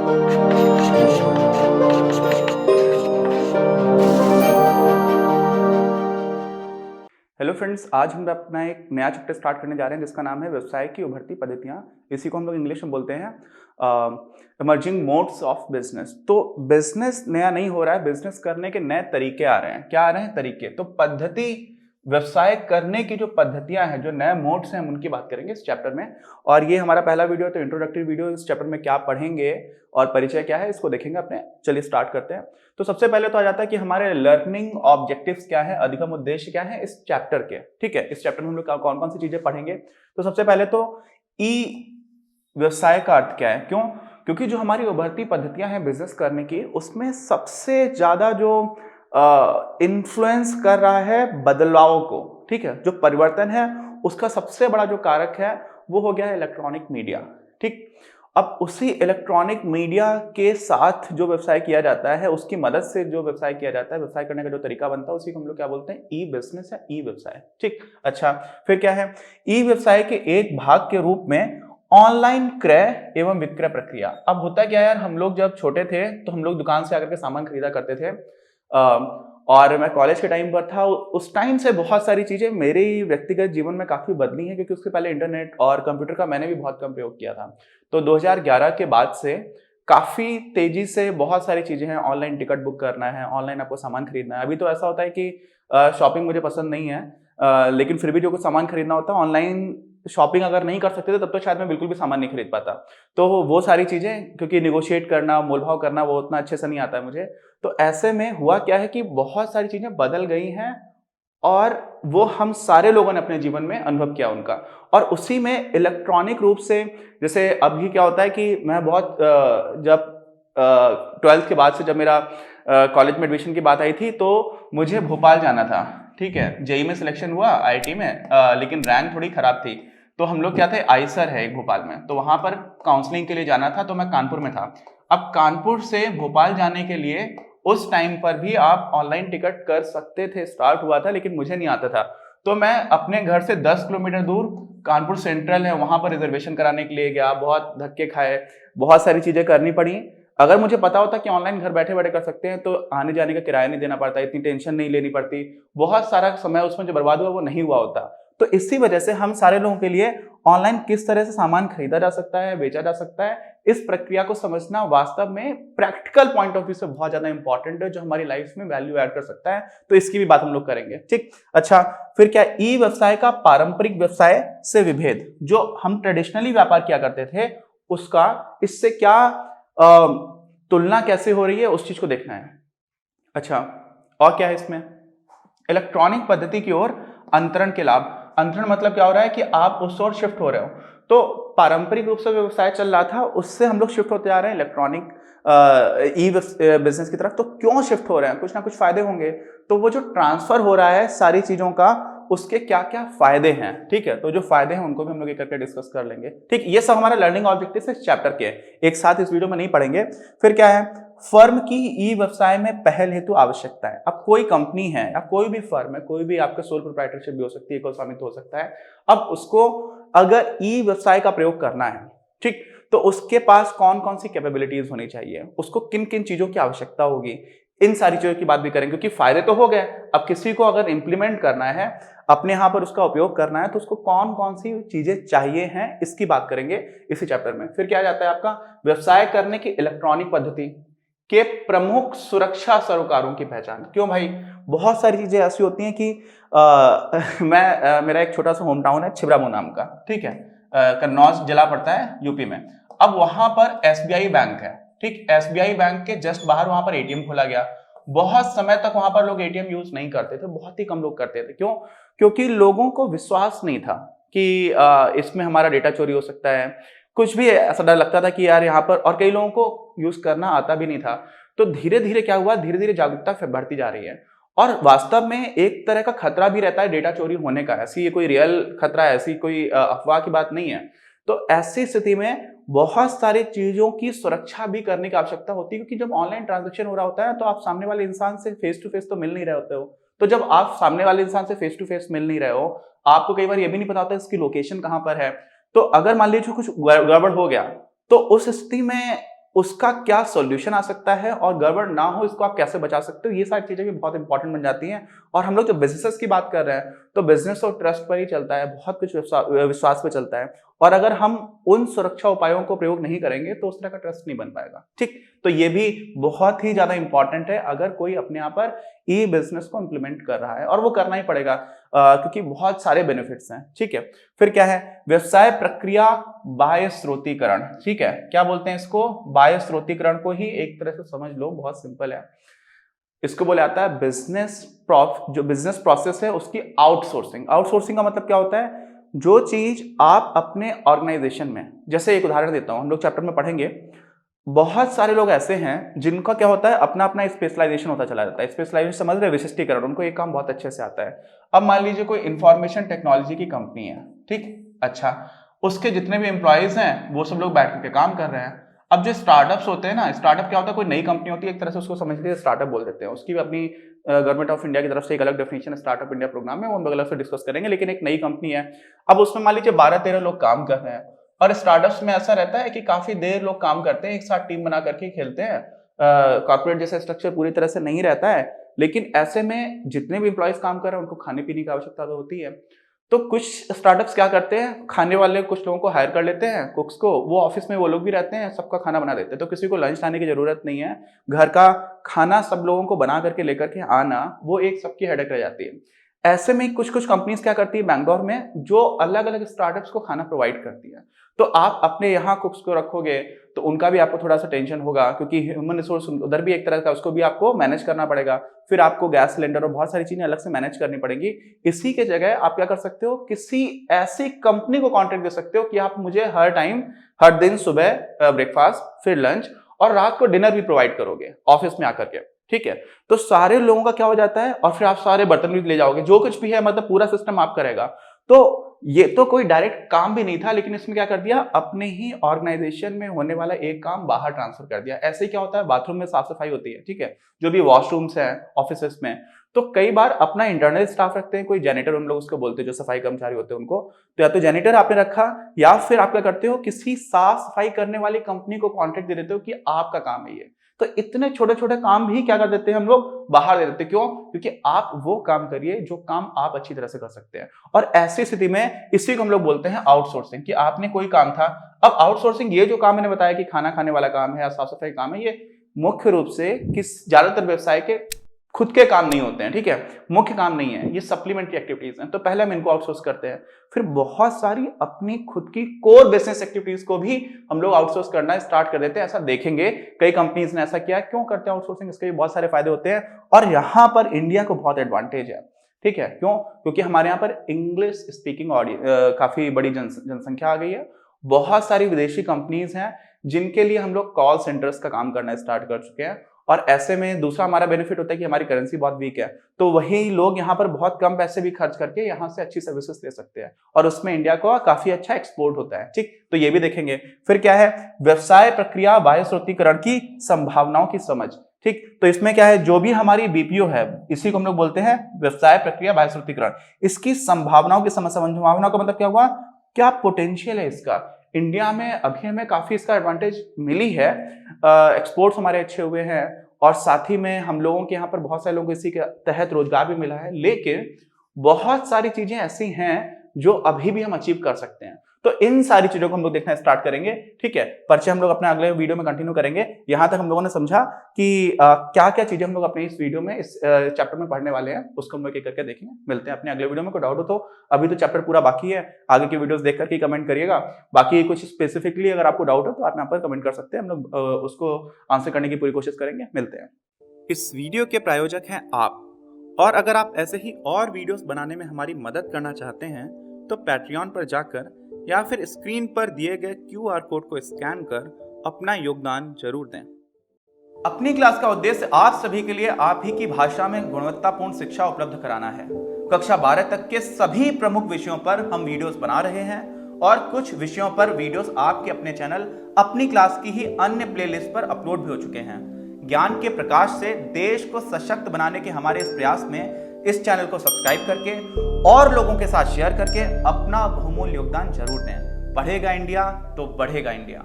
Hello friends, आज हम अपना एक नया चैप्टर स्टार्ट करने जा रहे हैं जिसका नाम है व्यवसाय की उभरती पद्धतियाँ। इसी को हम लोग इंग्लिश में बोलते हैं इमर्जिंग मोड्स ऑफ बिजनेस। तो बिजनेस नया नहीं हो रहा है, बिजनेस करने के नए तरीके आ रहे हैं। क्या आ रहे हैं? तरीके। तो पद्धति, व्यवसाय करने की जो पद्धतियां हैं, जो नए मोड्स हैं, हम उनकी बात करेंगे इस चैप्टर में। और ये हमारा पहला वीडियो है, तो इंट्रोडक्टरी वीडियो। इस चैप्टर में क्या पढ़ेंगे और परिचय क्या है, इसको देखेंगे अपने। चलिए स्टार्ट करते हैं। तो सबसे पहले तो आ जाता है कि हमारे लर्निंग ऑब्जेक्टिव्स क्या है, अधिगम उद्देश्य क्या है इस चैप्टर के। ठीक है, इस चैप्टर में हम लोग कौन कौन सी चीजें पढ़ेंगे। तो सबसे पहले तो ई व्यवसाय का अर्थ क्या है। क्यों? क्योंकि जो हमारी उभरती पद्धतियां हैं बिजनेस करने की, उसमें सबसे ज्यादा जो इन्फ्लुएंस कर रहा है बदलाव को, ठीक है, जो परिवर्तन है, उसका सबसे बड़ा जो कारक है वो हो गया है इलेक्ट्रॉनिक मीडिया। ठीक, अब उसी इलेक्ट्रॉनिक मीडिया के साथ जो व्यवसाय किया जाता है, उसकी मदद से जो व्यवसाय किया जाता है, व्यवसाय करने का जो तरीका बनता है, उसी को हम लोग क्या बोलते हैं? ई बिजनेस या ई व्यवसाय। ठीक, अच्छा, फिर क्या है? ई व्यवसाय के एक भाग के रूप में ऑनलाइन क्रय एवं विक्रय प्रक्रिया। अब होता क्या यार, हम लोग जब छोटे थे तो हम लोग दुकान से आकर के सामान खरीदा करते थे। और मैं कॉलेज के टाइम पर था, उस टाइम से बहुत सारी चीजें मेरे व्यक्तिगत जीवन में काफी बदली हैं, क्योंकि उसके पहले इंटरनेट और कंप्यूटर का मैंने भी बहुत कम प्रयोग किया था। तो 2011 के बाद से काफी तेजी से बहुत सारी चीजें हैं। ऑनलाइन टिकट बुक करना है, ऑनलाइन आपको सामान खरीदना है। अभी तो ऐसा होता है कि शॉपिंग मुझे पसंद नहीं है, लेकिन फिर भी जो कुछ सामान खरीदना होता है, ऑनलाइन शॉपिंग अगर नहीं कर सकते थे तब तो शायद मैं बिल्कुल भी सामान नहीं खरीद पाता। तो वो सारी चीजें, क्योंकि निगोशिएट करना, मोलभाव करना, वो उतना अच्छे से नहीं आता है मुझे। तो ऐसे में हुआ क्या है कि बहुत सारी चीजें बदल गई हैं, और वो हम सारे लोगों ने अपने जीवन में अनुभव किया उनका। और उसी में इलेक्ट्रॉनिक रूप से, जैसे अभी क्या होता है कि मैं बहुत जब 12th के बाद से जब मेरा कॉलेज में एडमिशन की बात आई थी, तो मुझे भोपाल जाना था। ठीक है, जेई में सिलेक्शन हुआ आईआईटी में, लेकिन रैंक थोड़ी खराब थी। तो हम लोग क्या थे, आईसर है एक भोपाल में, तो वहां पर काउंसलिंग के लिए जाना था। तो मैं कानपुर में था। अब कानपुर से भोपाल जाने के लिए उस टाइम पर भी आप ऑनलाइन टिकट कर सकते थे, स्टार्ट हुआ था, लेकिन मुझे नहीं आता था। तो मैं अपने घर से 10 किलोमीटर दूर, कानपुर सेंट्रल है, वहां पर रिजर्वेशन कराने के लिए गया। बहुत धक्के खाए, बहुत सारी चीजें करनी पड़ी। अगर मुझे पता होता कि ऑनलाइन घर बैठे बैठे कर सकते हैं, तो आने जाने का किराया नहीं देना पड़ता, इतनी टेंशन नहीं लेनी पड़ती, बहुत सारा समय उसमें जो बर्बाद हुआ वो नहीं हुआ होता। तो इसी वजह से हम सारे लोगों के लिए ऑनलाइन किस तरह से सामान खरीदा जा सकता है, बेचा जा सकता है, इस प्रक्रिया को समझना वास्तव में प्रैक्टिकल पॉइंट ऑफ व्यू से बहुत ज्यादा इंपॉर्टेंट है, जो हमारी लाइफ में वैल्यू ऐड कर सकता है। तो इसकी भी बात हम लोग करेंगे। ठीक, अच्छा, फिर क्या? ई व्यवसाय का पारंपरिक व्यवसाय से विभेद। जो हम ट्रेडिशनली व्यापार किया करते थे, उसका इससे क्या तुलना कैसे हो रही है, उस चीज को देखना है। अच्छा, और क्या है इसमें? इलेक्ट्रॉनिक पद्धति की ओर अंतरण के लाभ। अंतरण मतलब क्या हो रहा है कि आप उस ओर शिफ्ट हो रहे हो। तो पारंपरिक रूप से व्यवसाय चल रहा था, उससे हम लोग शिफ्ट होते जा रहे हैं इलेक्ट्रॉनिक ई बिजनेस की तरफ। तो क्यों शिफ्ट हो रहे हैं? कुछ ना कुछ फायदे होंगे। तो वो जो ट्रांसफर हो रहा है सारी चीजों का, उसके क्या क्या फायदे हैं। ठीक है, तो जो फायदे हैं उनको भी हम लोग एक करके डिस्कस कर लेंगे। ठीक, ये सब हमारा लर्निंग ऑब्जेक्टिव इस चैप्टर के एक साथ इस वीडियो में नहीं पढ़ेंगे। फिर क्या है? फर्म की ई व्यवसाय में पहल हेतु आवश्यकता है। अब कोई कंपनी है या कोई भी फर्म है, कोई भी आपका सोल प्रोप्राइटरशिप भी हो सकती है, को स्वामित्व हो सकता है। अब उसको अगर ई व्यवसाय का प्रयोग करना है, ठीक, तो उसके पास कौन कौन सी कैपेबिलिटीज होनी चाहिए, उसको किन किन चीजों की आवश्यकता होगी, इन सारी चीजों की बात भी करेंगे। क्योंकि फायदे तो हो गए, अब किसी को अगर इंप्लीमेंट करना है, अपने यहां पर उसका उपयोग करना है, तो उसको कौन कौन सी चीजें चाहिए हैं, इसकी बात करेंगे इसी चैप्टर में। फिर क्या जाता है आपका? व्यवसाय करने की इलेक्ट्रॉनिक पद्धति के प्रमुख सुरक्षा सरोकारों की पहचान। क्यों भाई? बहुत सारी चीजें ऐसी होती हैं कि मेरा एक छोटा सा होम टाउन है छिबरामऊ नाम का, ठीक है, कन्नौज जिला पड़ता है यूपी में। अब वहां पर एसबीआई बैंक है। ठीक, एसबीआई बैंक के जस्ट बाहर वहां पर एटीएम खोला गया। बहुत समय तक वहां पर लोग एटीएम यूज नहीं करते थे, बहुत ही कम लोग करते थे। क्यों? क्योंकि लोगों को विश्वास नहीं था कि इसमें हमारा डेटा चोरी हो सकता है। कुछ भी ऐसा डर लगता था कि यार यहाँ पर, और कई लोगों को यूज करना आता भी नहीं था। तो धीरे धीरे क्या हुआ, धीरे धीरे जागरूकता बढ़ती जा रही है। और वास्तव में एक तरह का खतरा भी रहता है डेटा चोरी होने का। ऐसी ये कोई रियल खतरा, ऐसी कोई अफवाह की बात नहीं है। तो ऐसी स्थिति में बहुत सारी चीजों की सुरक्षा भी करने की आवश्यकता होती है, क्योंकि जब ऑनलाइन ट्रांजैक्शन हो रहा होता है, तो आप सामने वाले इंसान से फेस टू फेस तो मिल नहीं रहे होते हो। तो जब आप सामने वाले इंसान से फेस टू फेस मिल नहीं रहे हो, आपको कई बार ये भी नहीं पता होता इसकी लोकेशन कहां पर है। तो अगर मान लीजिए कुछ गड़बड़ हो गया, तो उस स्थिति में उसका क्या सॉल्यूशन आ सकता है और गड़बड़ ना हो इसको आप कैसे बचा सकते हो, ये सारी चीजें भी बहुत इंपॉर्टेंट बन जाती हैं। और हम लोग जब बिजनेस की बात कर रहे हैं तो बिजनेस तो ट्रस्ट पर ही चलता है, बहुत कुछ विश्वास पे चलता है, और अगर हम उन सुरक्षा उपायों को प्रयोग नहीं करेंगे तो उस तरह का ट्रस्ट नहीं बन पाएगा। ठीक, तो ये भी बहुत ही ज्यादा इंपॉर्टेंट है अगर कोई अपने यहाँ पर ई बिजनेस को इंप्लीमेंट कर रहा है, और वो करना ही पड़ेगा क्योंकि बहुत सारे बेनिफिट्स हैं। ठीक है, फिर क्या है, व्यवसाय प्रक्रिया बाह्य स्रोतीकरण। ठीक है, क्या बोलते हैं इसको, बाह्य स्रोतीकरण को ही एक तरह से समझ लो, बहुत सिंपल है। इसको बोला जाता है जो बिजनेस प्रोसेस है उसकी आउटसोर्सिंग। आउटसोर्सिंग का मतलब क्या होता है, जो चीज आप अपने ऑर्गेनाइजेशन में, जैसे एक उदाहरण देता हूं, हम लोग चैप्टर में पढ़ेंगे, बहुत सारे लोग ऐसे हैं जिनका क्या होता है, अपना अपना स्पेशलाइजेशन होता चला जाता है। स्पेशलाइजेशन समझ रहे, विशिष्टीकरण, उनको एक काम बहुत अच्छे से आता है। अब मान लीजिए कोई इंफॉर्मेशन टेक्नोलॉजी की कंपनी है, ठीक, अच्छा, उसके जितने भी एम्प्लॉयज हैं वो सब लोग बैठ के काम कर रहे हैं। अब जो स्टार्टअप्स होते हैं ना, स्टार्टअप क्या होता है, कोई नई कंपनी होती है, एक तरह से उसको समझ लीजिए स्टार्टअप बोल देते हैं। उसकी भी अपनी गवर्नमेंट ऑफ इंडिया की तरफ से एक अलग डेफिनेशन स्टार्टअप इंडिया प्रोग्राम में, वो हम अलग से डिस्कस करेंगे। लेकिन एक नई कंपनी है, अब उसमें मान लीजिए 12-13 लोग काम कर रहे हैं, और स्टार्टअप्स में ऐसा रहता है कि काफी देर लोग काम करते हैं, एक साथ टीम बना करके खेलते हैं, कॉर्पोरेट जैसा स्ट्रक्चर पूरी तरह से नहीं रहता है। लेकिन ऐसे में जितने भी एम्प्लॉयज काम कर रहे हैं उनको खाने पीने की आवश्यकता तो होती है, तो कुछ स्टार्टअप्स क्या करते हैं, खाने वाले कुछ लोगों को हायर कर लेते हैं, कुक्स को, वो ऑफिस में वो लोग भी रहते हैं, सबका खाना बना देते हैं, तो किसी को लंच लाने की जरूरत नहीं है। घर का खाना सब लोगों को बना करके लेकर के आना, वो एक सबकी हेडेक रह जाती है। ऐसे में कुछ कुछ कंपनीज क्या करती है बैंगलोर में, जो अलग अलग स्टार्टअप्स को खाना प्रोवाइड करती है। तो आप अपने यहाँ कुक्स को रखोगे तो उनका भी आपको थोड़ा सा टेंशन होगा, क्योंकि ह्यूमन रिसोर्स उधर भी एक तरह का, उसको भी आपको मैनेज करना पड़ेगा। फिर आपको गैस सिलेंडर और बहुत सारी चीजें अलग से मैनेज करनी पड़ेंगी। इसी के जगह आप क्या कर सकते हो, किसी ऐसी कंपनी को कॉन्ट्रैक्ट दे सकते हो कि आप मुझे हर टाइम, हर दिन सुबह ब्रेकफास्ट, फिर लंच और रात को डिनर भी प्रोवाइड करोगे ऑफिस में आकर के। ठीक है, तो सारे लोगों का क्या हो जाता है, और फिर आप सारे बर्तन भी ले जाओगे, जो कुछ भी है, मतलब पूरा सिस्टम आप करेगा। तो ये तो कोई डायरेक्ट काम भी नहीं था, लेकिन इसमें क्या कर दिया, अपने ही ऑर्गेनाइजेशन में होने वाला एक काम बाहर ट्रांसफर कर दिया। ऐसे क्या होता है, बाथरूम में साफ सफाई होती है, ठीक है, जो भी वॉशरूम्स हैं ऑफिस में, तो कई बार अपना इंटरनल स्टाफ रखते हैं, कोई जेनिटर उन लोग उसको बोलते हैं, जो सफाई कर्मचारी होते हैं उनको, तो या तो जेनिटर आपने रखा, या फिर आप क्या करते हो, किसी साफ सफाई करने वाली कंपनी को कॉन्ट्रैक्ट दे देते हो कि आपका काम है ये। तो इतने छोटे छोटे काम भी क्या कर देते हैं हम लोग, बाहर दे देते हैं। क्यों? क्योंकि आप वो काम करिए जो काम आप अच्छी तरह से कर सकते हैं। और ऐसी स्थिति में इसी को हम लोग बोलते हैं आउटसोर्सिंग, कि आपने कोई काम था, अब आउटसोर्सिंग, ये जो काम मैंने बताया कि खाना खाने वाला काम है या साफ सफाई काम है, ये मुख्य रूप से किस ज्यादातर व्यवसाय के खुद के काम नहीं होते हैं, ठीक है, मुख्य काम नहीं है, ये सप्लीमेंट्री एक्टिविटीज हैं। तो पहले हम इनको आउटसोर्स करते हैं, फिर बहुत सारी अपनी खुद की कोर बिजनेस एक्टिविटीज को भी हम लोग आउटसोर्स करना स्टार्ट कर देते हैं। ऐसा देखेंगे कई कंपनीज ने ऐसा किया। क्यों करते हैं आउटसोर्सिंग, इसके भी बहुत सारे फायदे होते हैं, और यहाँ पर इंडिया को बहुत एडवांटेज है। ठीक है, क्यों? क्योंकि हमारे यहाँ पर इंग्लिश स्पीकिंग काफी बड़ी जनसंख्या आ गई है। बहुत सारी विदेशी कंपनीज हैं जिनके लिए हम लोग कॉल सेंटर्स का काम करना स्टार्ट कर चुके हैं। और ऐसे में दूसरा हमारा बेनिफिट होता है कि हमारी करेंसी बहुत वीक है, तो वही लोग यहाँ पर बहुत कम पैसे भी खर्च करके यहाँ से अच्छी सर्विसेज ले सकते हैं, और उसमें इंडिया को काफी अच्छा एक्सपोर्ट होता है। ठीक, तो ये भी देखेंगे। फिर क्या है, व्यवसाय प्रक्रिया बाह्य स्रोतीकरण की संभावनाओं की समझ। ठीक, तो इसमें क्या है, जो भी हमारी बीपीओ है, इसी को हम लोग बोलते हैं व्यवसाय प्रक्रिया बाह्य स्रोतीकरण, इसकी संभावनाओं की समझ। संभावनाओं का मतलब क्या हुआ, क्या पोटेंशियल है इसका। इंडिया में अभी हमें काफी इसका एडवांटेज मिली है, एक्सपोर्ट्स हमारे अच्छे हुए हैं, और साथ ही में हम लोगों के यहाँ पर बहुत सारे लोगों को इसी के तहत रोजगार भी मिला है। लेकिन बहुत सारी चीजें ऐसी हैं जो अभी भी हम अचीव कर सकते हैं। तो इन सारी चीजों को हम लोग देखना स्टार्ट करेंगे। ठीक है, परिचय हम लोग अपने अगले वीडियो में कंटिन्यू करेंगे। यहां तक हम लोगों ने समझा कि क्या क्या चीजें हम लोग अपने इस वीडियो में, इस चैप्टर में पढ़ने वाले हैं, उसको हम लोग एक करके देखेंगे। मिलते हैं अपने अगले वीडियो में। कोई डाउट हो तो, अभी तो चैप्टर पूरा बाकी है, आगे की वीडियोस देख करके कमेंट करिएगा। बाकी कुछ स्पेसिफिकली अगर आपको डाउट हो तो आप यहाँ पर कमेंट कर सकते हैं, हम लोग उसको आंसर करने की पूरी कोशिश करेंगे। मिलते हैं। इस वीडियो के प्रायोजक हैं आप, और अगर आप ऐसे ही और वीडियोस बनाने में हमारी मदद करना चाहते हैं तो पैट्रियन पर जाकर या फिर स्क्रीन पर दिए गए QR कोड को स्कैन कर अपना योगदान जरूर दें। अपनी क्लास का उद्देश्य आप सभी के लिए आप ही की भाषा में गुणवत्तापूर्ण शिक्षा उपलब्ध कराना है। कक्षा 12 तक के सभी प्रमुख विषयों पर हम वीडियोस बना रहे हैं, और कुछ विषयों पर वीडियोस आपके अपने चैनल अपनी क्लास की ही अन्य प्लेलिस्ट पर अपलोड भी हो चुके हैं। ज्ञान के प्रकाश से देश को सशक्त बनाने के हमारे इस प्रयास में इस चैनल को सब्सक्राइब करके और लोगों के साथ शेयर करके अपना बहुमूल्य योगदान जरूर दें। पढ़ेगा इंडिया तो बढ़ेगा इंडिया।